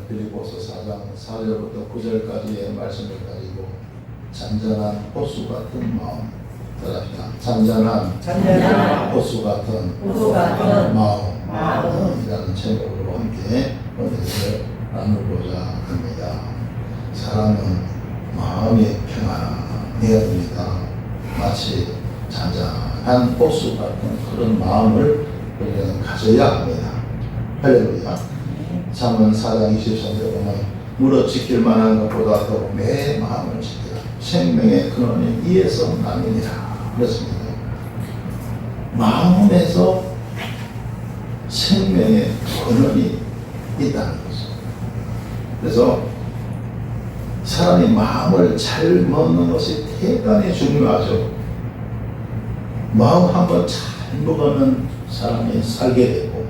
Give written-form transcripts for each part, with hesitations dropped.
빌립보서 4장 4절부터 9절까지의 말씀을 가지고 잔잔한 호수 같은 마음, 따라합니다. 잔잔한 호수 같은 마음이라는 제목으로 함께 오늘을 나누고자 합니다. 사람은 마음이 평안해야 됩니다. 마치 잔잔한 호수 같은 그런 마음을 우리는 가져야 합니다. 할렐루야. 잠언 4장 23절에 보면 물어 지킬 만한 것보다 더 내 마음을 지키라. 생명의 근원이 이에서 나느니라. 그렇습니다. 마음에서 생명의 근원이 있다는 거죠. 그래서 사람이 마음을 잘 먹는 것이 대단히 중요하죠. 마음 한번 잘 먹으면 사람이 살게 되고,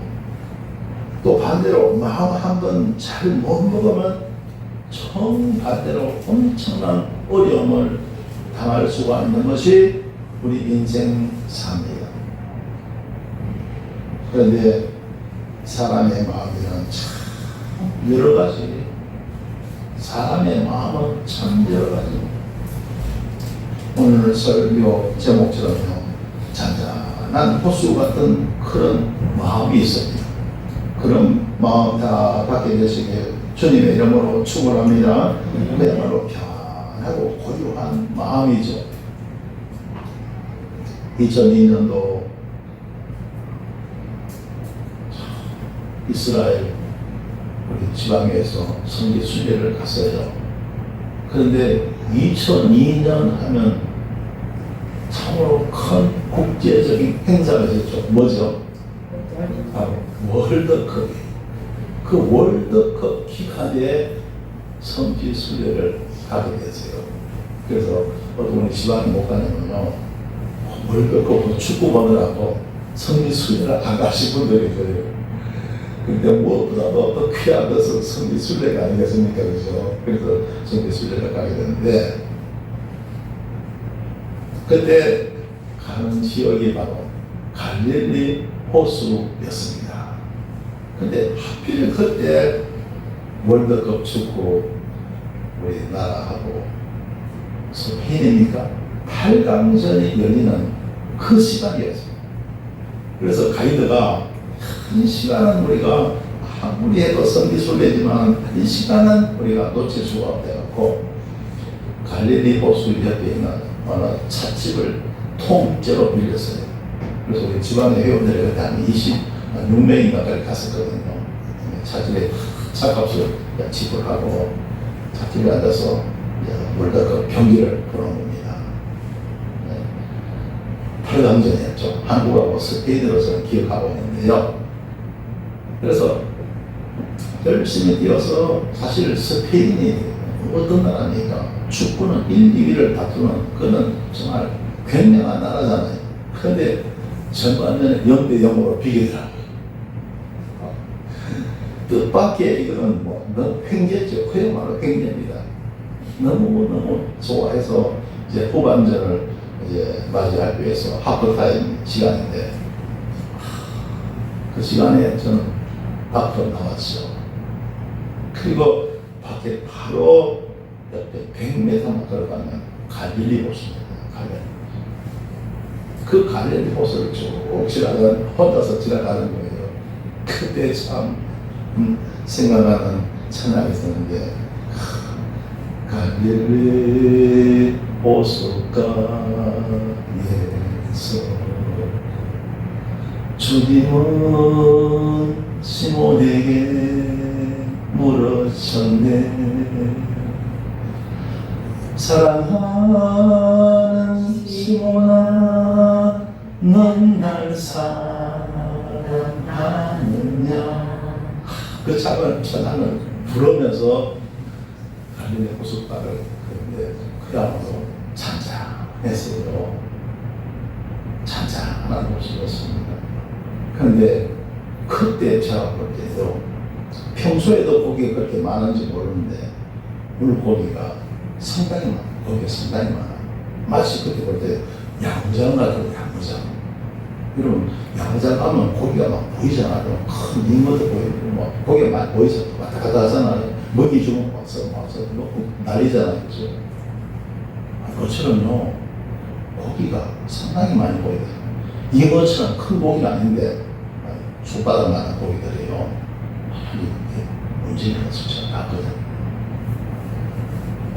또 반대로 마음 한번 잘 못 먹으면 정반대로 엄청난 어려움을 당할 수가 있는 것이 우리 인생사입니다. 그런데 사람의 마음이란 참 여러 가지, 사람의 마음은 참 여러 가지. 오늘 설교 제목처럼요, 잔잔한 호수 같은 그런 마음이 있습니다. 그런 마음 다 갖게 되시길 주님의 이름으로 축원합니다. 그야말로 편하고 고요한 마음이죠. 2002년도 이스라엘 우리 지방에서 성지 순례를 갔어요. 그런데 2002년 하면 참으로 큰 국제적인 행사가 있었죠. 뭐죠? 월드컵. 그 월드컵 기간에 성지 순례를 가게 됐어요. 그래서 어떤 분이 지방에 못 가냐면요, 월드컵 축구 보느라고 성지 순례를 안 가신 분들이 있어요. 근데 무엇보다도 더 귀한 것은 성지 순례가 아니겠습니까? 그죠? 그래서 성지 순례를 가게 되는데, 그때 가는 지역이 바로 갈릴리 호수였습니다. 근데 하필 그때 월드컵 축구 우리나라하고 스페인입니까? 8강전이 열리는 그 시간이었어요. 그래서 가이드가 이 시간은 우리가 아무리 해도 성지순례지만 이 시간은 우리가 놓칠 수가 없대갖고 갈릴리 호수 옆에 있는 어느 찻집을 통째로 빌렸어요. 그래서 우리 집안의 회원들이 그때 한 26명이 가까이 갔었거든요. 찻집에 차값을 지불하고 찻집에 앉아서 월드컵 경기를 보는 겁니다. 8강전이었죠. 한국하고 스페인으로서는 기억하고 있는데요. 그래서 열심히 뛰어서, 사실 스페인이 어떤 나라니까 축구는 1, 2위를 다투는 그는 정말 굉장한 나라잖아요. 그런데 전반전에 0대 0으로 비기더라고요. 뜻밖의 이거는 너무 횡재죠. 그야말로 횡재입니다. 너무 좋아해서 이제 후반전을 이제 맞이하기 위해서 하프타임 시간인데, 그 시간에 저는 밖으로 나왔죠. 그리고 밖에 바로 옆에 100m만 걸어가면 갈릴리 호수입니다. 그 갈릴리 호수를 쭉 혼자서 지나가는 거예요. 그때 참 생각나는 찬양이 있었는데, 갈릴리 호숫가에서 주님은 시몬에게 물으셨네. 사랑하는 시몬아, 넌 날 사랑하느냐. 그 작은 찬양을 부르면서 갈릴리 호숫가를 그야말로 잔잔했어요. 잔잔한 호수였습니다. 그런데 그때 제가 볼 때도, 평소에도 고기가 그렇게 많은지 모르는데 물고기가 상당히 많아요. 고기가 상당히 많아요. 마치 그때 볼 때 야구장 같은 야구장. 여러분, 야구장 가면 고기가 막 보이잖아요. 큰 잉어도 보이고, 뭐, 고기가 많이 보이서 왔다 갔다 하잖아요. 먹이 주면 와서 먹고 난리잖아요. 그죠? 그것처럼요, 고기가 상당히 많이 보이거든요. 잉어처럼 큰 고기는 아닌데, 손바닥만한 고기들이에요. 많이 움직이는 수치가 났거든요.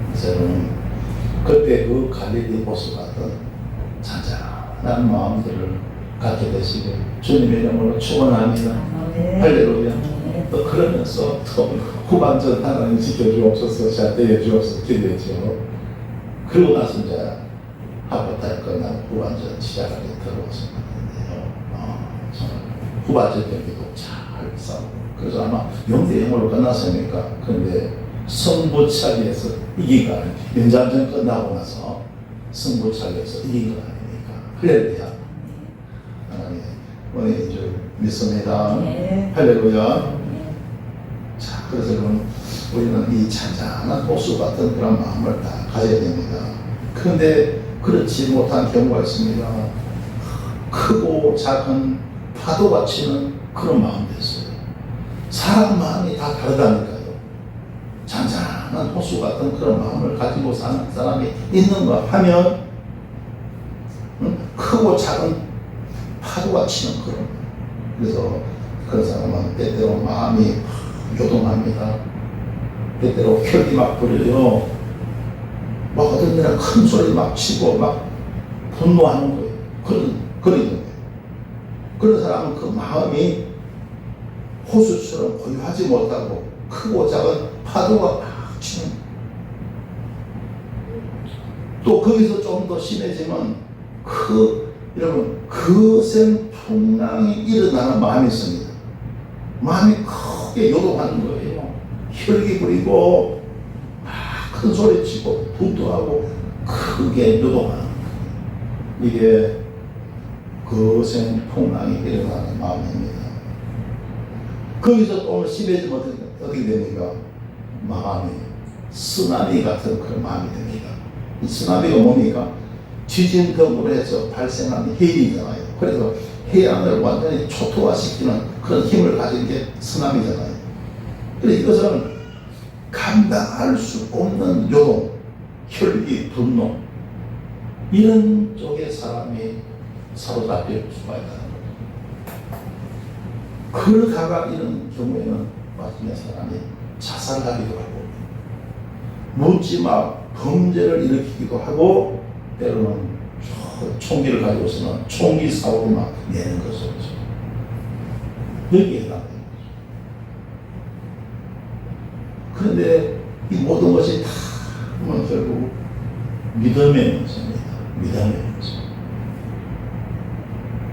그래서 여러분, 그때 그 갈릴리 보스 같은 잔잔한 마음들을 갖게 되시고 주님의 이름으로 축원합니다. 할렐루야. 또 그러면서 또 후반전 하나님 지켜주옵소서, 잘 주옵소서 기도했죠. 그리고 나서 이제 하프타임 끝나고 후반전 시작하게 들어왔었는데요. 정말 후반전 경기도 잘 싸우고, 그래서 아마 0대0으로 끝났으니까. 그런데 승부차기에서 이긴 거 아닙니까? 연장전 끝나고 나서 승부차기에서 이긴 거 아닙니까? 할렐루야. 하나님 은혜인 줄 믿습니다. 네. 할렐루야. 자, 그래서 여러분, 우리는 이 잔잔한 호수 같은 그런 마음을 다 가져야 됩니다. 그런데 그렇지 못한 경우가 있습니다. 크고 작은 파도가 치는 그런 마음도 있어요. 사람 마음이 다 다르다니까요. 잔잔한 호수 같은 그런 마음을 가지고 사는 사람이 있는가 하면, 크고 작은 파도가 치는 그런, 그래서 그런 사람은 때때로 마음이 요동합니다. 때때로 혈이 막 부려요. 막 어떤 데는 큰 소리 막 치고 막 분노하는 거예요. 그런 거예요. 그런 사람은 그 마음이 호수처럼 고요하지 못하고 크고 작은 파도가 막 치는, 또 거기서 좀 더 심해지면 여러분, 거센 풍랑이 일어나는 마음이 있습니다. 마음이 크게 요동하는 거예요. 혈기 부리고 막 큰 소리 치고 분투하고 크게 요동하는 거예요. 이게 거센 풍랑이 일어나는 마음입니다. 거기서 또 심해지면 어떻게 됩니까? 마음이 쓰나미 같은 그런 마음이 됩니다. 이 쓰나미가 뭡니까? 지진 등으로 해서 발생한 해일이잖아요. 그래서 해양을 완전히 초토화시키는 그런 힘을 가진 게 쓰나미잖아요. 그래서 이것은 감당할 수 없는 요동, 혈기, 분노, 이런 쪽의 사람이 사로잡힐 수가 있다는 거예요. 그러다가 이런 경우에는 마침내 사람이 자살하기도 하고, 묻지마 범죄를 일으키기도 하고, 때로는 총기를 가지고서는 총기 사고로 막 내는 것이죠. 여기에 해당되는 거죠. 그런데 이 모든 것이 다 결국 믿음의 문제입니다. 믿음의 문제.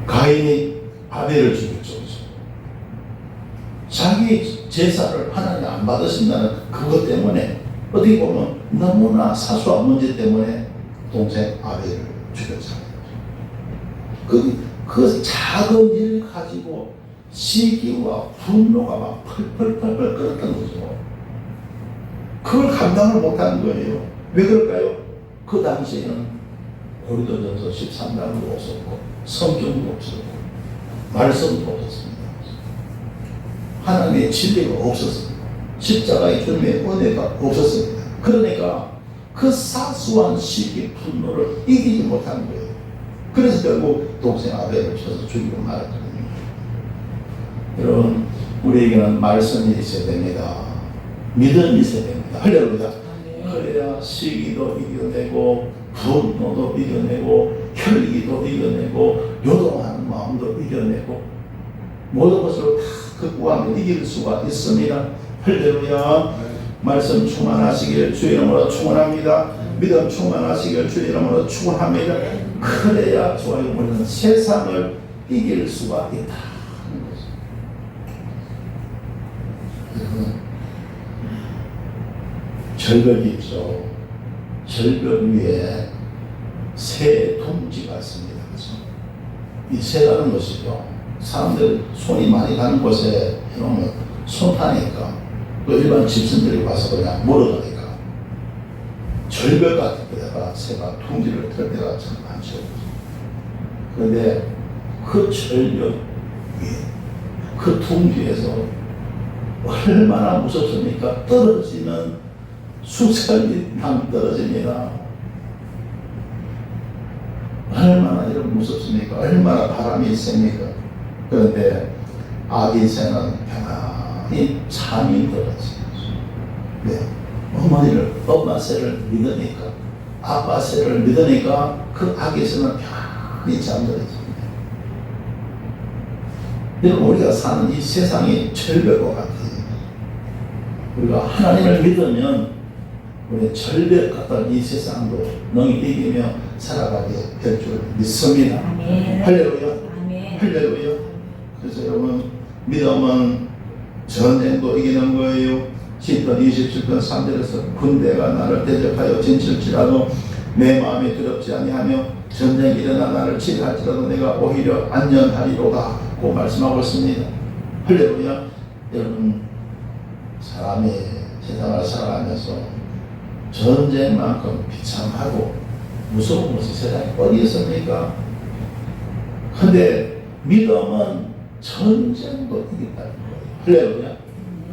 가인이 아벨을 죽였죠. 자기 제사를 하나님 안 받으신다는 그것 때문에, 어떻게 보면 너무나 사소한 문제 때문에 동생 아벨을 죽였잖아요. 그 작은 일 가지고 시기와 분노가 막 펄펄펄펄 끓었던 거죠. 그걸 감당을 못하는 거예요. 왜 그럴까요? 그 당시에는 고린도전서 13장도 없었고 성경도 없었고 말씀도 없었습니다. 하나님의 진리가 없었습니다. 십자가의 주님의 은혜가 없었습니다. 그러니까 그 사소한 시기 분노를 이기지 못하는 거예요. 그래서 결국 동생 아벨을 쳐서 죽이고 말았거든요. 여러분, 우리에게는 말씀이 있어야 됩니다. 믿음이 있어야 됩니다. 할렐루야. 그래야 시기도 이겨내고 분노도 이겨내고 혈기도 이겨내고 요동하는 마음도 이겨내고 모든 것을 다 극복하며 이길 수가 있습니다. 할렐루야. 말씀 충만하시길 주의 이름으로 축원합니다. 믿음 충만하시길 주의 이름으로 축원합니다. 그래야 좋아요. 우리는 세상을 이길 수가 있다. 절벽이 있죠. 절벽 위에 새 둥지가 있습니다. 그래서 이 새라는 것이죠. 사람들 손이 많이 가는 곳에 해놓으면 손 타니까 또 일반 집순들이 와서 그냥 물어가니까 절벽 같은 데다가 새가 둥지를 틀 때가 참 많죠. 그런데 그 철벽 위에, 그 둥지에서 얼마나 무섭습니까? 떨어지면 수천리 땅 떨어집니다. 얼마나 이런 무섭습니까? 얼마나 바람이 있습니까? 그런데 아기 새는 평안히 잠이 들었어요. 왜? 엄마 새를 믿으니까, 아빠 새를 믿으니까 그 아기 새는 평안히 잠들었습니다. 여러분, 우리가 사는 이 세상이 절벽과 같아요. 우리가 하나님을 믿으면 우리 절벽 같은 이 세상도 능히 이기며 살아가게 될 줄 믿습니다. 아멘. 할렐루야. 아멘. 할렐루야. 그래서 여러분, 믿음은 전쟁도 이기는 거예요. 시편 27편 3절에서 군대가 나를 대적하여 진칠지라도 내 마음이 두렵지 아니하며 전쟁이 일어나 나를 치할지라도 내가 오히려 안전하리로다 고 말씀하고 있습니다. 할렐루야. 여러분, 사람이 세상을 살아가면서 전쟁만큼 비참하고 무서운 것이 세상에 어디 있습니까? 근데 믿음은 전쟁도 이긴다는 거예요. 할렐루야.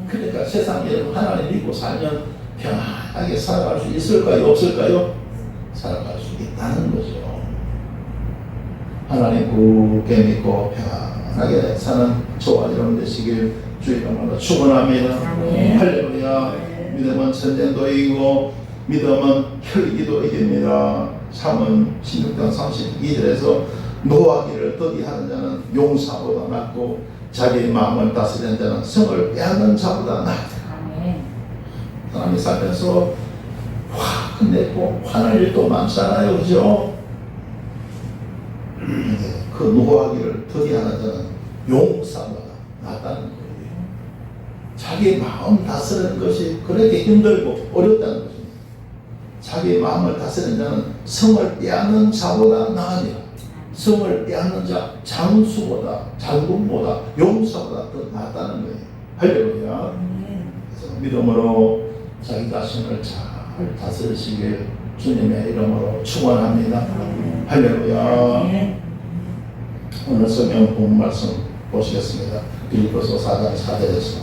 그러니까 세상에 하나님 믿고 살면 평안하게 살아갈 수 있을까요? 없을까요? 살아갈 수 있다는 거죠. 하나님 굳게 믿고 평안하게 사는 저와 여러분 되시길 주의 이름으로 축원합니다. 할렐루야. 믿음은 전쟁도 이기고 믿음은 혈기도 이깁니다. 3은 16장 32절에서 노하기를 더디하는 자는 용사보다 낫고 자기의 마음을 다스리는 자는 성을 빼앗는 자보다 낫다. 사람이 살면서 화내고 화날 일도 많잖아요. 그죠? 그 노하기를 더디하는 자는 용사보다 낫다는 거예요. 자기 마음 다스리는 것이 그렇게 힘들고 어렵다는 것입니다. 자기 마음을 다스리는 자는 성을 빼앗는 자보다 나으니라. 성을 빼앗는 자, 장수보다, 장군보다, 용사보다 더 낫다는 거예요. 할렐루야. 그래서 믿음으로 자기 자신을 잘 다스리시길 주님의 이름으로 축원합니다. 할렐루야. 오늘 성경 본 말씀 보시겠습니다. 빌립보서 4장 4절에서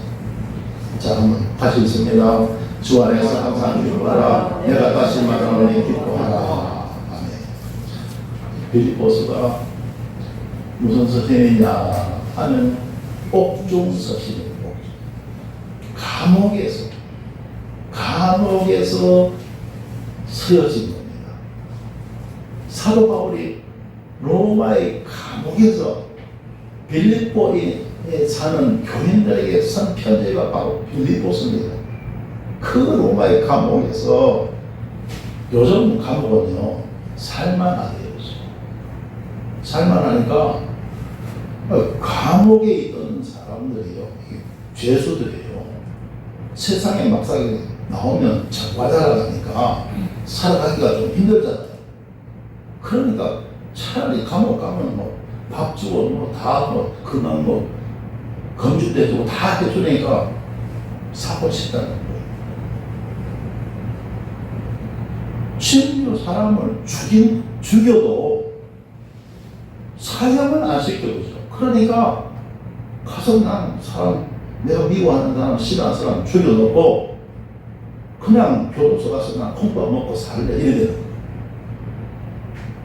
자, 한번 다시 읽습니다. 주 안에서 항상 기뻐하라. 내가 다시 말하노니 기뻐하라. 아멘. 빌립보서가 무슨 서신이냐 하는 옥중 서신입니다. 감옥에서 쓰여진 겁니다. 사도 바울이 로마의 감옥에서 빌립보에 사는 교인들에게 쓴 편지가 바로 빌립보서입니다. 그 로마의 감옥에서 요즘 감옥은요 살만하대요. 살만하니까 감옥에 있던 사람들이요 죄수들이에요. 세상에 막상 나오면 자과자라니까 살아가기가 좀 힘들잖아요. 그러니까 차라리 감옥 가면 뭐 밥 주고 뭐 다 뭐 그만 뭐 검주대 주고 다 해주니까 사고 싶다는 거예요. 심지어 사람을 죽여도 사형은 안 시켜주죠. 그러니까 가서 난 사람 내가 미워하는 사람 싫어하는 사람 죽여놓고 그냥 교도소 가서 난 콩밥 먹고 살래 이래 되는 거예요.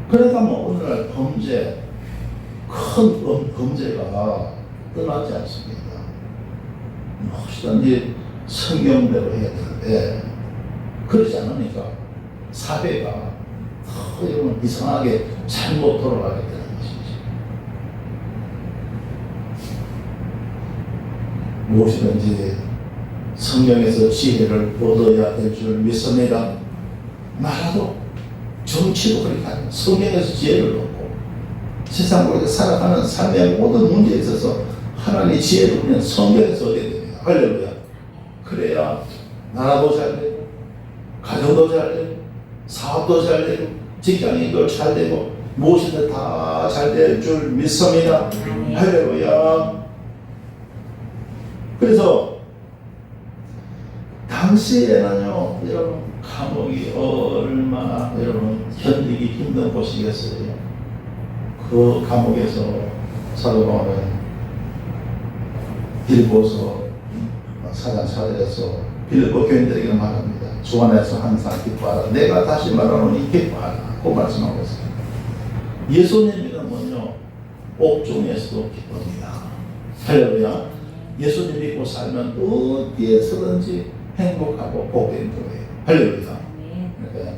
그러니까 뭐 오늘날 범죄 큰 범죄가 떠나지 않습니다. 혹시든지 성경대로 해야 되는데 그러지 않으니까 사회가 이러면 이상하게 잘못 돌아가게 되는 것이죠. 무엇이든지 성경에서 지혜를 얻어야 될 줄 믿습니다. 나라도 정치도 그렇게 하는 성경에서 지혜를 얻고 세상 우리가 살아가는 삶의 모든 문제에 있어서 하나님의 지혜를 우리는 성경에서 얻어야 됩니다. 할렐루야. 그래야 나라도 잘 되고 가정도 잘 되고 사업도 잘 되고 직장인도 잘 되고 무엇이든 다 잘 될 줄 믿습니다. 할렐루야. 그래서 당시에는요 여러분 감옥이 얼마나 여러분 견디기 힘든 곳이겠어요. 그 감옥에서 사도 바울은 빌립보서 4장 4절에서 빌립보 교인들에게 말합니다. 주 안에서 항상 기뻐하라. 내가 다시 말하노니 기뻐하라. 그 말씀하고 있습니다. 예수님이란 뭐냐? 옥중에서도 기쁩니다. 할렐루야. 예수님 믿고 살면 어디에서든지 행복하고 복된 거예요. 할렐루야. 그러니까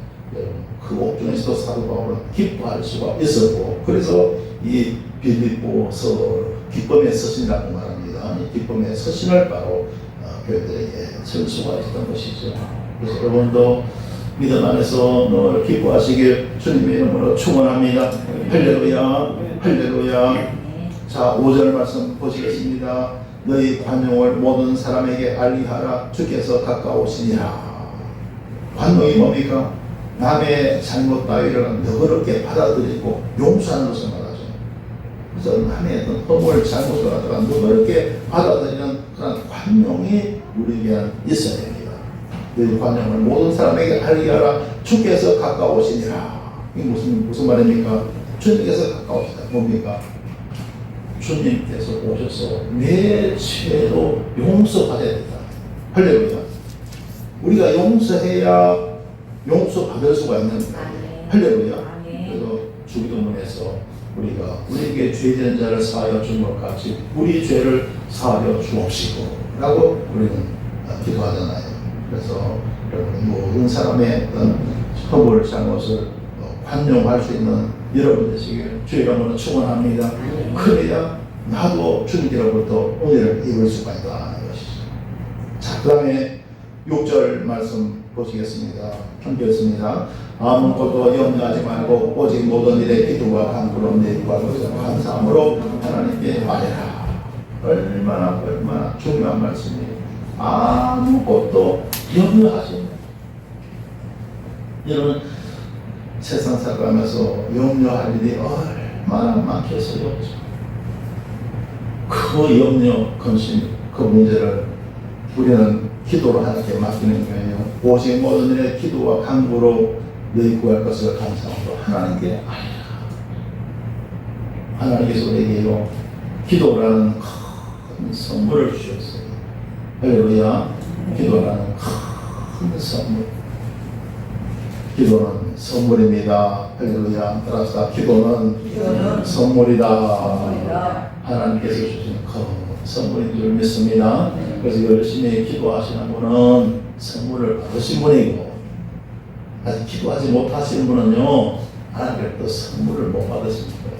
그 옥중에서도 사도 바울은 기뻐할 수가 있었고, 그래서 이 빌립보서 기쁨의 서신이라고 말합니다. 이 기쁨의 서신을 바로 교회들에게 전수가 있던 것이죠. 그래서 여러분도 믿음 안에서 늘 기뻐하시길 주님의 이름으로 축원합니다. 할렐루야. 할렐루야. 자, 5절 말씀 보시겠습니다. 너희 관용을 모든 사람에게 알리하라. 주께서 가까우시니라. 관용이 뭡니까? 남의 잘못 따위를 너그럽게 받아들이고 용서하는 것을 말하죠. 그래서 남의 어떤 허물 잘못을 하다가 너그럽게 받아들이는 그런 관용이 우리에게 있어야 됩니다. 너희 관용을 모든 사람에게 알리하라. 주께서 가까우시니라. 이게 무슨 말입니까? 주님께서 가까우시다. 뭡니까? 주님께서 오셔서 내 죄도 용서받아야 된다. 할렐루야. 우리가 용서해야 용서받을 수가 있는 거예요. 할렐루야. 그래서 주기도문에서 우리가 우리에게 죄된 자를 사하여 준 것 같이 우리 죄를 사하여 주옵시고 라고 우리는 기도하잖아요. 그래서 여러분 모든 사람의 어떤 허물 잘못을 관용할 수 있는 여러분 되시길 주의 이름으로 축원합니다. 그래야 나도 주님께로부터 은혜를 입을 수가 있다는 것이죠. 자, 그 다음에 6절 말씀 보시겠습니다. 함께했습니다. 아무것도 염려하지 말고 오직 모든 일에 기도와 간구로 내 구하고 감사함으로 하나님께 말해라. 얼마나 중요한 말씀이에요. 아무것도 염려하지 말고. 여러분 세상 살아가면서 염려할 일이 얼마나 많겠어요. 그 염려, 근심, 그 문제를 우리는 기도로 하나님께 맡기는 거예요. 오직 모든 일에 기도와 간구로 너희 구할 것을 감사함으로 하나님께 알리라. 하나님께서 우리에게요 기도라는 큰 선물을 주셨어요. 할렐루야. 기도라는 큰 선물. 기도는 선물입니다. 할렐루야. 따라서 기도는 선물이다. 하나님께서 주신 큰 선물인 줄 믿습니다. 그래서 열심히 기도하시는 분은 선물을 받으신 분이고, 아직 기도하지 못하시는 분은요 하나님께서 선물을 못 받으신 거예요.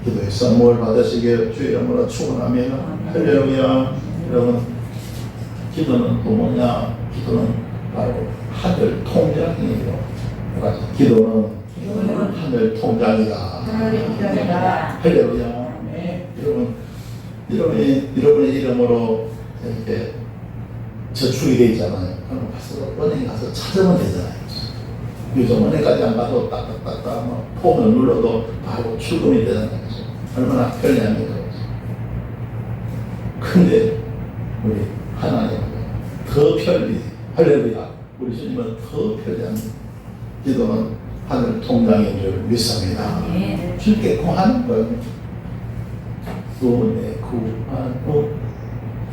기도의 선물 받으시길 주의 이름으로 축원합니다. 할렐루야. 여러분 기도는 또 뭐냐? 기도는 바로 하늘 통장이에요. 기도는 하늘 통장이다. 할렐루야. 여러분의 이름으로 이렇게 저축이 되어 있잖아요. 그럼 가서 은행에 가서 찾으면 되잖아요. 요즘 은행까지 안 가도 딱딱딱딱 폼을 눌러도 바로 출금이 되잖아요. 얼마나 편리합니까? 근데 우리 하나님은 더 편리. 할렐루야. 우리 주님은 더 편리합니다. 기도는 하늘 통장인 줄 믿습니다. 주께 구하는 거예요. 은혜 구하고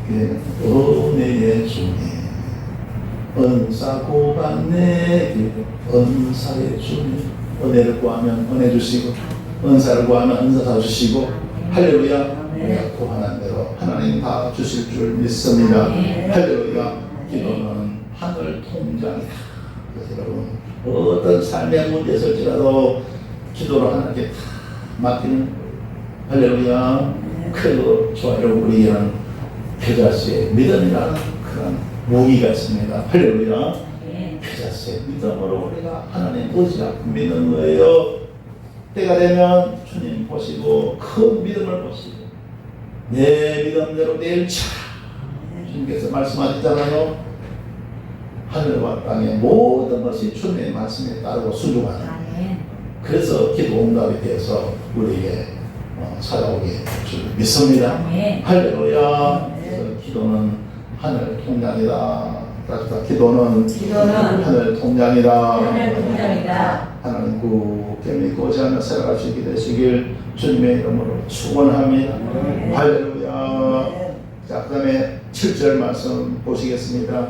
은혜의 주님, 은사 구하네. 은사의 주님. 은혜를 구하면 은혜 주시고, 은사를 구하면 은사 주시고. 할렐루야. 우리가 구하는 대로 하나님 다 주실 줄 믿습니다. 할렐루야. 기도는 하늘 통장이다. 그래서 여러분 어떤 삶의 문제에 있을지라도 기도로 하나님께 다 맡기는 거예요. 할렐루야. 그리고 좋아요. 우리에게는 겨자씨의 믿음이라는 그런 무기가 있습니다. 할렐루야. 겨자씨의 믿음으로 우리가 하나님 의지하고 믿는 거예요. 때가 되면 주님 보시고 큰 믿음을 보시고 내 믿음대로 내일 차 주님께서 말씀하셨잖아요. 하늘과 땅의 모든 것이 주님의 말씀에 따르고 순종하는. 그래서 기도 응답이 되어서 우리에게 찾아오게 줄 믿습니다. 할렐루야. 그래서 기도는 하늘 통장이다. 기도는 하늘 통장이다. 하나님 굳게 믿고자 하며 살아갈 수 있게 되시길 주님의 이름으로 축원합니다. 할렐루야. 자, 그 다음에 7절 말씀 보시겠습니다.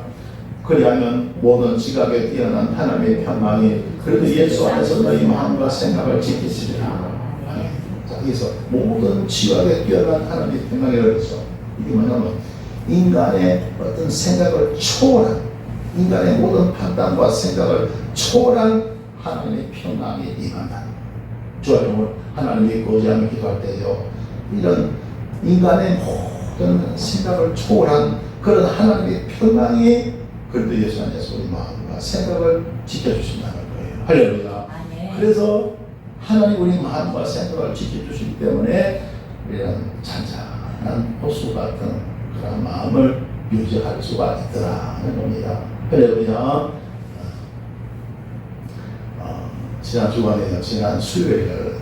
그리하면 모든 지각에 뛰어난 하나님의 평강이 그래도 예수 안에서 너희 마음과 생각을 지키시리라. 자, 여기서 모든 지각에 뛰어난 하나님의 평강이라고 해서 이게 뭐냐면 인간의 어떤 생각을 초월한, 인간의 모든 판단과 생각을 초월한 하나님의 평강이 임한다. 주와 여러분, 하나님 믿고자 하며 기도할 때요, 이런 인간의 모든 생각을 초월한 그런 하나님의 평강이 그래도 예수 안에서 우리 마음과 생각을 지켜주신다는 거예요. 할렐루야. 그래서 하나님 우리 마음과 생각을 지켜주시기 때문에 우리는 잔잔한 호수 같은 그런 마음을 유지할 수가 있더라는 겁니다. 할렐루야. 지난 주간에 지난 수요일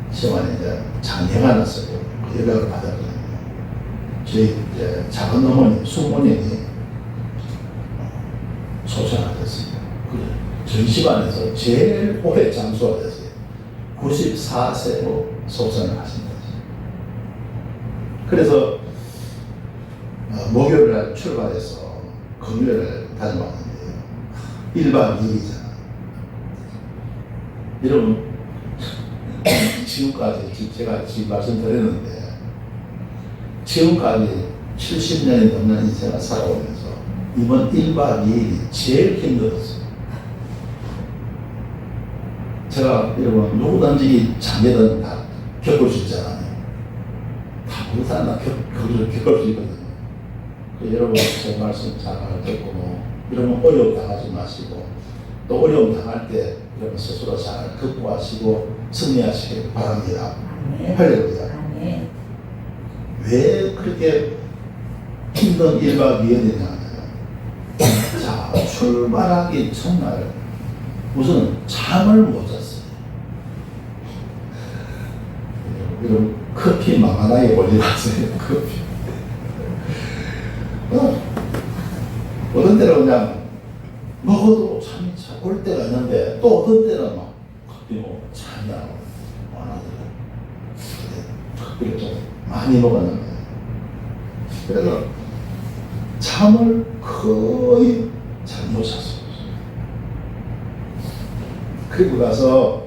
시험안에 이제 장례가 났어요. 연락을 받았거든요. 저희 이제 작은 어머니, 숙모님이 소천하셨습니다. 저희 집안에서 제일 오래 장수가 됐어요. 94세로 소천을 하신 거죠. 그래서 목요일 날 출발해서 금요일을 다녀왔는데요. 1박 2일이잖아. 여러분, 지금까지 제가 지금 말씀드렸는데 지금까지 70년이 넘는 인생을 살아오면서 이번 1박 2일이 제일 힘들었어요. 제가 여러분 누구든지 장례든 다 겪을 수 있잖아요. 다 모든 사람 다 겪을 수 있거든요. 여러분 제 말씀 잘 듣고 여러분 어려움 당하지 마시고 또 어려움 당할 때 여러분 스스로 잘 극복하시고 승리하시길 바랍니다. 할렐루야. 왜 그렇게 힘든 1박 2일이냐. 자, 출발하기 첫날 우선 잠을 못 잤어요. 여러분 커피 만만하게 올려놨어요. 커피. 어떤 때는 그냥 먹어도 잠이 올 때가 있는데 또 어떤 때는 막 커피 먹고 잠이 안 오고 커피를 좀 많이 먹었는데 그래서 잠을 거의 잘 못 잤어요. 그리고 가서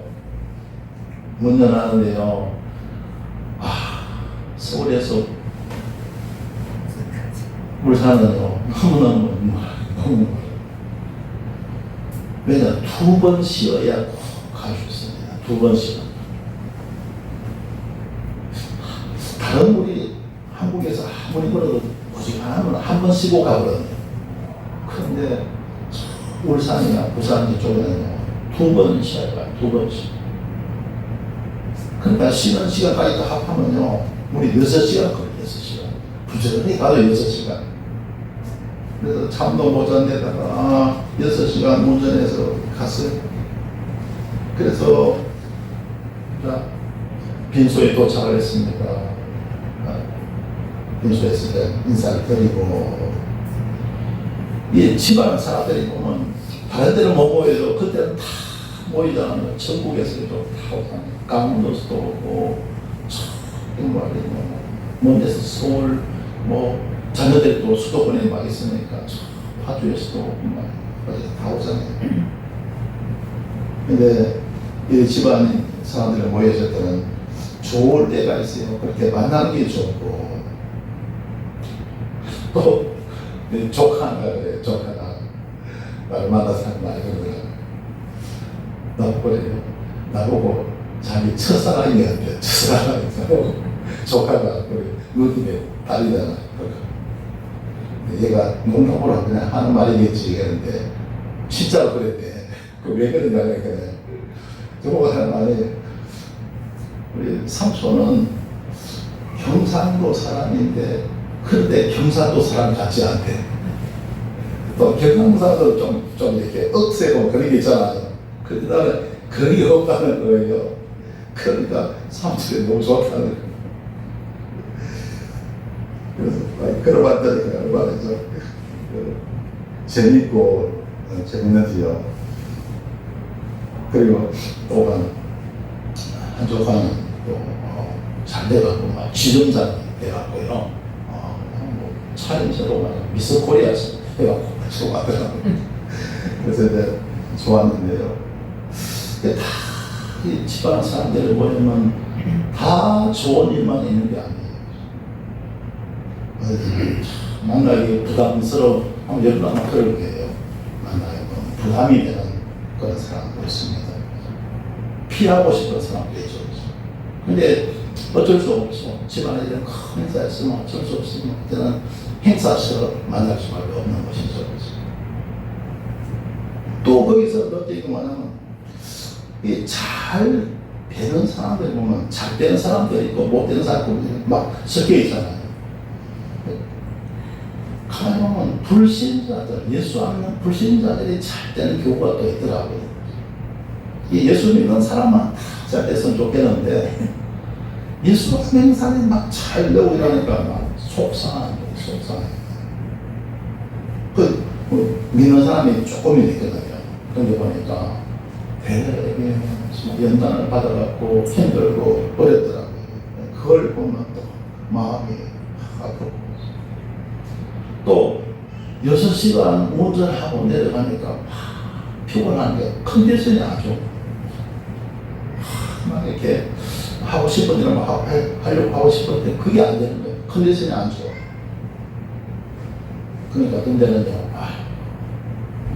문 열었는데요. 서울에서 울산은요 너무너무 왜냐 2번 쉬어야 꼭 갈 수 있습니다. 2번 쉬어. 다른 우리 한국에서 아무리 걸어도 굳이 안 하면 한 번 쉬고 가거든요. 그런데 울산이나 부산 이쪽에는요 2번 쉬어야 가요. 2번 쉬어. 그러니까 쉬는 시간까지 다 합하면요 우리 6시간 걸려요. 6시간. 부지런히 가도 6시간. 그래서 잠도 못 잔데다가 6시간 운전해서 갔어요. 그래서 빈소에 도착을 했습니다. 빈소에서 인사를 드리고 이 집안 사람들이 보면 다른 데는 못 모여도 그때는 다 모이잖아요. 전국에서도 다 오잖아요. 강원도에서도 오고 먼 데서 서울 자녀들이 또 수도권에 막 있으니까 파주에서도 오고 다 오잖아요. 근데 이 집안 사람들이 모여질 때는 좋을 때가 있어요. 그렇게 만나는 게 좋고 또 조카가 그래요. 조카가 나를 만나서 하는 말이 그러더라고요. 나보고 나보고 자기 첫사랑이 같아. 첫사랑이 조카가 우리 누님의 딸이잖아. 얘가 농담으로 그냥 하는 말이겠지 이랬는데 진짜로 그랬대. 왜 그러냐 그러니까 저보고 하는 말이 우리 삼촌은 경상도 사람인데 그런데 경상도 사람 같지 않대. 또 경상도 사람도 좀 이렇게 억세고 그런 게 있잖아요. 그런데 나는 그런 게 없다는 거예요. 그러니까 삼촌이 너무 좋다는 거예요. 그래서 걸어봤더니 말이죠. 재밌고 재밌는지요. 그리고 또 한 조카는 또 잘 돼갖고 막 지점장이 돼갖고요. 뭐 차림새로 막 미스 코리아에서 해갖고 가지고 가더라고요. 그래서 이제 좋았는데요. 다 이 집안 사람들을 보려면 다 좋은 일만 있는 게 아니에요. 만나기 부담스러워 하면 여러분 그럴 거예요. 만나기 부담이 되는 그런 사람도 있습니다. 피하고 싶은 사람도 있죠. 근데 어쩔 수 없어. 집안에 이런 큰 행사 있으면 어쩔 수 없으면 그때는 행사처럼 만날 수밖에 없는 것이죠. 또 거기서 또 이거 말하면 잘 되는 사람들 보면 잘 되는 사람들 있고 못 되는 사람들 막 섞여 있잖아요. 가만히 보면 불신자들, 예수 안 믿는 불신자들이 잘 되는 교우가 또 있더라고요. 예수 믿는 사람만 잘 됐으면 좋겠는데 예수 안 믿는 사람이 막 잘 되고 이러니까 막 속상해요. 믿는 사람이 조금이 있거든요. 그런데 보니까 되게 연단을 받아갖고 힘들고 어렵더라고요. 그걸 보면 또 마음이 아프고 또 6시간 운전하고 내려가니까 피곤한 게 컨디션이 아주 막 이렇게 하고 싶은 일을 하려고 하고 싶은데 그게 안 되는 거예요. 컨디션이 안 좋아. 그러니까 근데는요,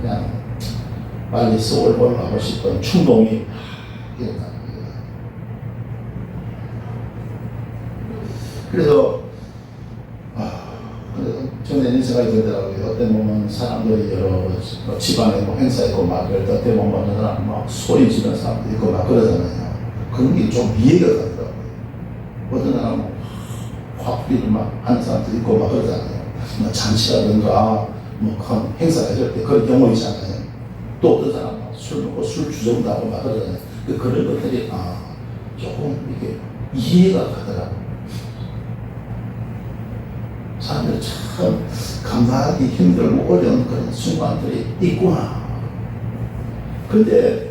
그냥 빨리 서울 올라가고 싶은 충동이 일어납니다. 그래서 저는 이런 생각이 들더라고요. 어떤 보면 사람들이 여러 집안에 뭐 행사 있고 막 그럴 때 어떤 보면 어떤 사람 막 소리 지르는 사람도 있고 막 그러잖아요. 그런 게 좀 이해가 가더라고요. 어떤 사람은 화풀이를 막 하는 사람도 있고 막 그러잖아요. 뭐 잔치라든가 뭐 큰 행사가 있을 때 그런 경우 있잖아요. 또 어떤 사람은 술 먹고 술 주정도 하고 막 그러잖아요. 그런 것들이 조금 이게 이해가 가더라고요. 사람들이 참 감당하기 힘들고 어려운 그런 순간들이 있구나. 근데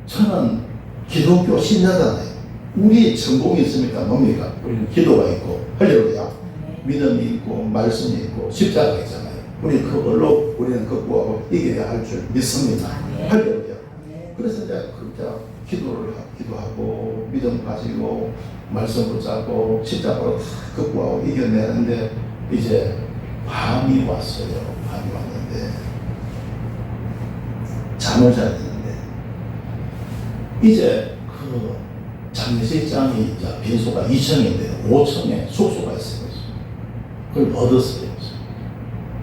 저는 기독교 신자잖아요. 우리 전공이 있습니까? 뭡니까? 우리는 기도가 있고, 할렐루야. 믿음이 있고, 말씀이 있고, 십자가가 있잖아요. 그걸로 우리는 극복하고 이겨야 할 줄 믿습니다. 할렐루야. 그래서 이제 기도하고, 믿음 가지고, 말씀 붙잡고, 십자가로 다 극복하고 이겨내는데, 이제 밤이 왔어요. 밤이 왔는데, 잠을 자야 되는데, 이제 장례식장이 이제 빈소가 2층인데 5층에 숙소가 있어요. 그걸 얻었어요.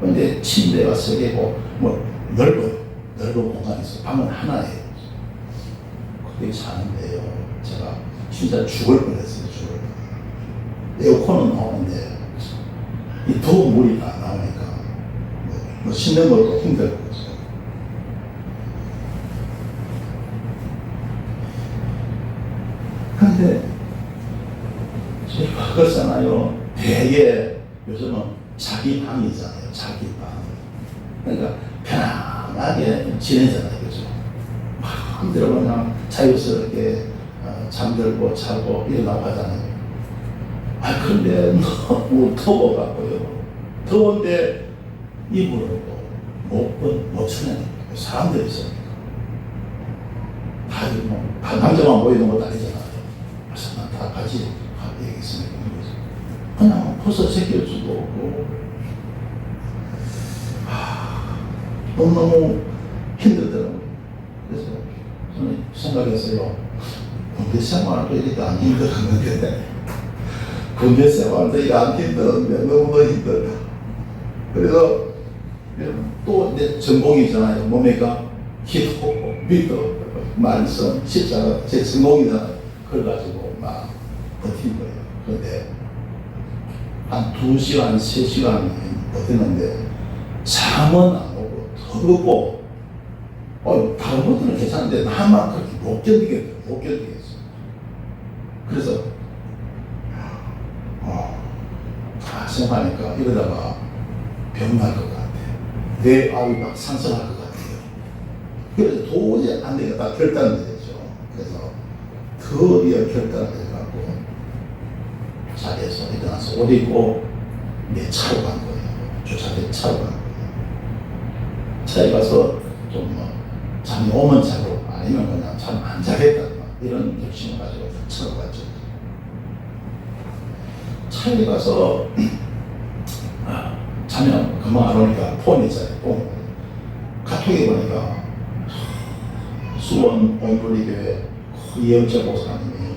근데 침대가 3개고 뭐 넓은 공간이 있어요. 방은 하나예요. 거기 사는데요. 제가 진짜 죽을 뻔했어요. 에어컨은 나오는데 이 더운 물이 안 나오니까 뭐 씻는 것도 힘들고 근데 저희가 그렇잖아요. 되게 요즘은 자기 방이 있잖아요. 자기 방. 그러니까 편안하게 지내잖아요. 그죠? 마음대로 그냥 자유스럽게 잠들고 자고 일어나고 하잖아요. 그런데 너무 더워갖고요. 더운데 이불을 못 쳐내는 사람들이 있어요. 남자만 모이는 것도 아니잖아요. 그래서 난 다 같이 얘기했으니까 그냥 벗어 제껴주고 없고 너무너무 힘들더라고요. 그래서 저는 생각했어요. 군대 생활도 이렇게 안 힘들었는데 군대 생활도 이렇게 안 힘들었는데 너무 힘들다. 그래서 또 내 전공이잖아요. 뭡니까? 기도, 믿음, 말씀, 십자가 제 전공이잖아요. 그래가지고 막 버틴 거예요. 그런데 한 2시간, 3시간 버티는데 잠은 안 오고 더럽고 다른 것들은 괜찮은데 나만 그렇게 못 견디겠어요. 그래서 생각하니까 이러다가 병날 것 같아. 내 아이 막 상승할 것 같아요. 그래서 도저히 안 되겠다 결단을 내렸죠. 그래서 드디어 결단을 해갖고 자리에서 일어나서 옷 입고 내 차로 간 거예요. 주차된 차로 간 거예요. 차에 가서 좀 잠이 오면 자고 아니면 그냥 잠 안 자겠다 이런 결심을 가지고 차로 갔죠. 차에 가서 잠이 금방 안 오니까 폰이 있잖아요. 카톡에 보니까 수원 온브리교회 이영철 목사님이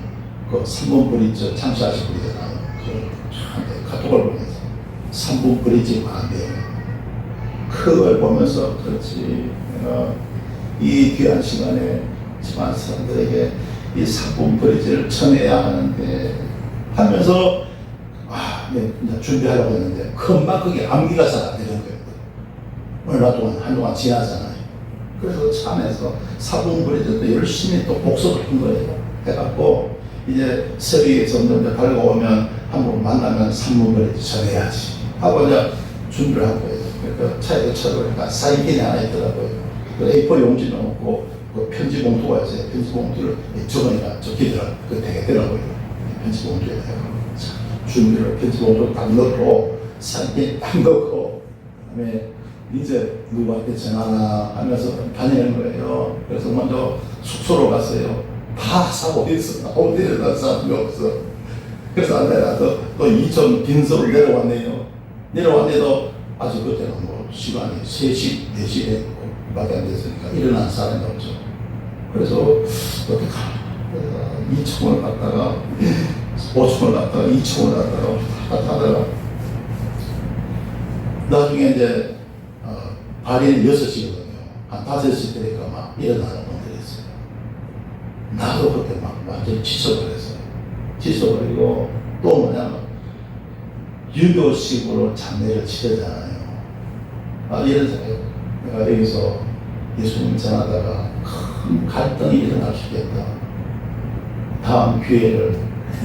그 3분 브릿지 창시하신 분이잖아요. 그 카톡을 보면서 3분 브릿지 관한데 그걸 보면서 그렇지 내가 이 귀한 시간에 지만 사람들에게 이 3분 브릿지를 전해야 하는데 하면서 네, 준비하려고 했는데 금방 그게 암기가 잘 안 되는 거예요. 얼마 동안 한동안 지나잖아요. 그래서 차 안에서 4분 브릿지도 열심히 또 복습을 한 거예요. 해갖고 이제 새벽에 점점 밝아오면 한번 만나면 3분 브릿지 전해야지 하고 이제 준비를 한 거예요. 그러니까 차에도 쳐보니까 사인펜이 하나 있더라고요. 그 A4 용지는 없고 그 편지 봉투가 있어요. 편지 봉투를 적으니까 적히더라고요. 그 되겠더라고요. 편지 봉투에다가 준비를 편지 봉투를 딱 넣고 사인펜 딱 넣고 그다음에 이제 누구한테 전화나 하면서 다니는 거예요. 그래서 먼저 숙소로 갔어요. 다 사고 있어. 호텔에다 사람이 없어. 그래서 안 내려가서 또 이천 빈서로 내려왔네요. 내려왔는데도 아직 그때는 뭐 시간이 3시, 4시 밖에 안 됐으니까 일어난 사람이 없죠. 그래서 어떻게 이청을 갔다가 5층을 갔다가 2층을 갔다가 하다가 나중에 이제 발이 6시거든요. 한 5시 되니까 막 일어나는 분들이 있어요. 나도 그때 막 완전히 지쳐버렸어요. 지쳐버리고 또 뭐냐면 유교식으로 장례를 치르잖아요. 이런 생각. 내가 여기서 예수님 전하다가 큰 갈등이 일어날 수 있겠다. 다음 기회를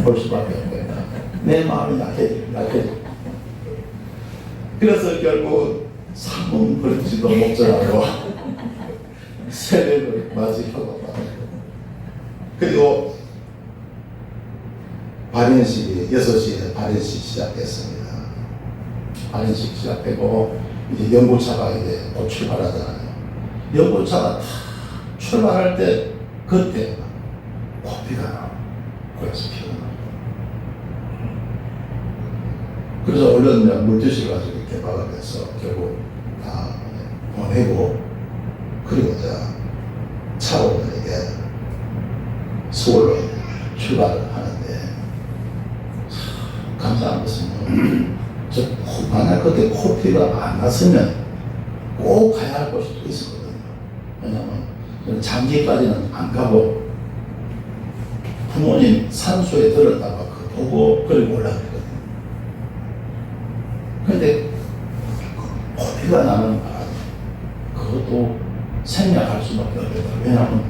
볼 수밖에 없겠다. 내 마음이 약해져. 그래서 결국 3분 브릿지도 못 전하고 새벽을 맞이하고 그리고 발인식이 6시에 발인식 시작했습니다. 발인식 시작되고 이제 연구차가 이제 또 출발하잖아요. 연구차가 다 출발할 때 그때 코피가 나와. 그래서 피가 나와. 그래서 얼른 물티슈를 가지고 이렇게 막아서 결국 다 보내고 그리고 이제 차로 이렇게 서울로 출발을 하는데 감사한 것은 만약 그때 코피가 안 났으면 꼭 가야 할 곳이 또 있었거든요. 왜냐하면 장기까지는 안 가고 부모님 산소에 들었다가 그 보고 그리고 올라갔거든요. 근데 코피가 나는 바람에 그것도 생략할 수밖에 없겠다. 왜냐하면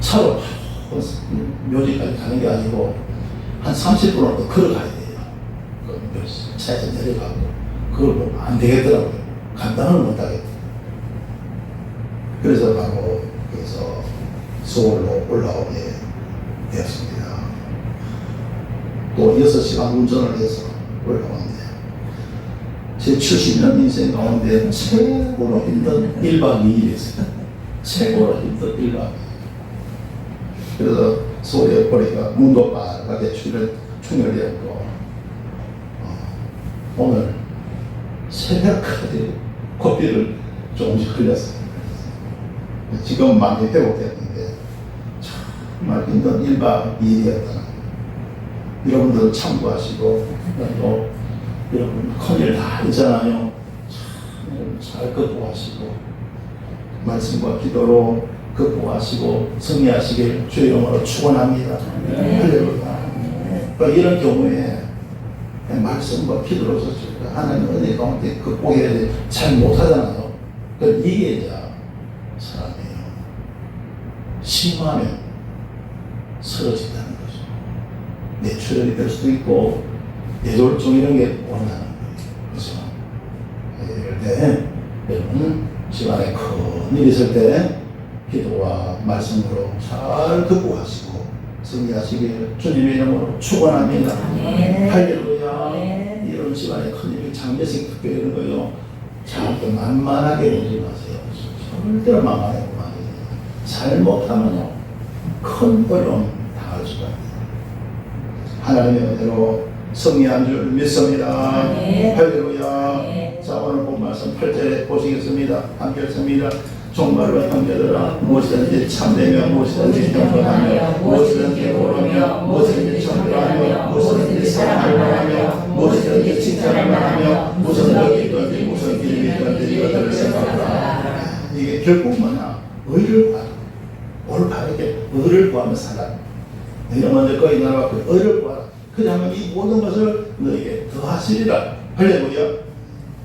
차로 묘지까지 가는 게 아니고 한 30분은 더 걸어가야 돼요. 그 차에서 내려가고 그걸 보면 안 되겠더라고요. 감당을 못 하겠다. 그래서 바로 그래서 서울로 올라오게 되었습니다. 또 6시간 운전을 해서 올라오는데 제 70년 인생 가운데 최고로 힘든 1박 2일이었어요. 최고로 힘든 1박 2일. 그래서 서울에 보니까 문도 빨갛게 충혈되었고 오늘 새벽까지 커피를 조금씩 흘렸어요. 지금 많이 회복됐는데 정말 힘든 1박 2일이었다. 여러분들 참고하시고 또 여러분 큰일 다 있잖아요. 잘 극복하시고 말씀과 기도로 극복하시고 승리하시길 주의 이름으로 축원합니다. 할렐루야. 이런 경우에 말씀과 기도로 하나님 은혜 가운데 극복해야 잘 못하잖아요. 이게 이제 사람이에요. 심하면 쓰러진다는 거죠. 뇌출혈이 될 수도 있고 뇌졸중 이런 게 온다는 거예요. 그래서 이럴 때 여러분 집안에 큰 일 있을 때 기도와 말씀으로 잘 극복하시고 승리하시길 주님의 이름으로 축원합니다. 할렐루야. 이런 시간에 큰일이 장례식 특별히 이런 거요. 자꾸 만만하게 보지 마세요. 절대로 만만하게 보면 안 돼요. 잘못하면요 큰 어려움 당할 수가 있어요. 하나님의 은혜로 승리한 줄 믿습니다. 할렐루야. 자, 오늘 본 말씀 8절에 보시겠습니다. 함께 읽습니다. 정말로 형제들아, 무엇이든지 참되며 무엇이든지 경건하며 무엇이든지 옳으며 무엇이든지 정결하며 무엇이든지 사랑할 만하며 무엇이든지 칭찬할 만하며 무슨 덕이 있든지 무슨 기름이 있든지 이것들을 생각하라. 이게 결국 뭐냐? 의를 구하라. 올바르게 의를 구하며 살아. 너희는 먼저 거기 나라와 그 의를 구하라. 그러면 이 모든 것을 너에게 더하시리라. 할렐루야.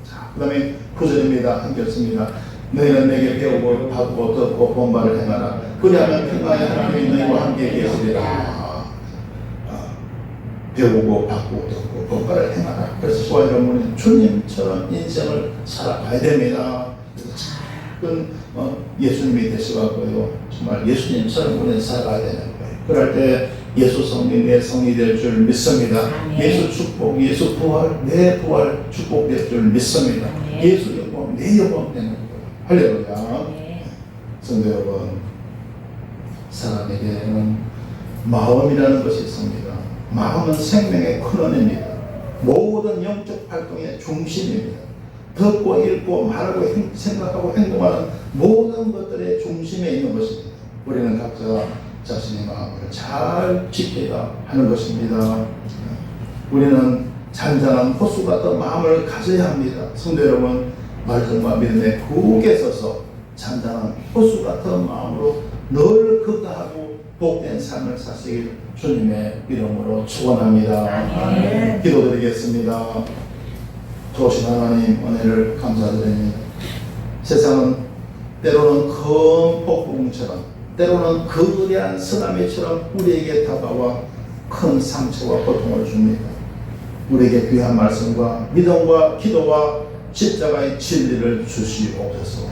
자, 그 다음에 9절입니다. 함께 읽습니다. 너희는 내게 배우고 받고 듣고 본바를 행하라. 그리하면 평강의 하나님이 너희와 함께 계시리라. 배우고 받고 듣고 본바를 행하라. 그래서 소와 여러분은 주님처럼 인생을 살아가야 됩니다. 작은 예수님이 되셔가고요. 정말 예수님처럼 우리는 살아가야 되는 거예요. 그럴 때 예수 성리 내 성이 될 줄 믿습니다. 예수 축복, 예수 부활, 내 부활 축복 될 줄 믿습니다. 예수 영광, 내 영광 되는 거예요. 할렐루야. 성도 여러분, 사람에게는 마음이라는 것이 있습니다. 마음은 생명의 근원입니다. 모든 영적 활동의 중심입니다. 듣고 읽고 말하고 생각하고 행동하는 모든 것들의 중심에 있는 것입니다. 우리는 각자 자신의 마음을 잘 지켜야 하는 것입니다. 우리는 잔잔한 호수 같은 마음을 가져야 합니다. 성도 여러분, 말씀과 믿음에 굳게 서서 잔잔한 호수 같은 마음으로 늘 극다하고 복된 삶을 사시길 주님의 이름으로 축원합니다. 기도드리겠습니다. 좋으신 하나님 은혜를 감사드립니다. 세상은 때로는 큰 폭풍처럼 때로는 거대한 쓰나미처럼 우리에게 다가와 큰 상처와 고통을 줍니다. 우리에게 귀한 말씀과 믿음과 기도와 십자가의 진리를 주시옵소서.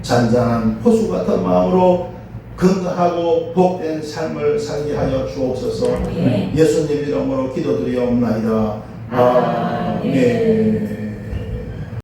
잔잔한 호수 같은 마음으로 건강하고 복된 삶을 살게 하여 주옵소서. 예수님 이름으로 기도드리옵나이다. 아멘.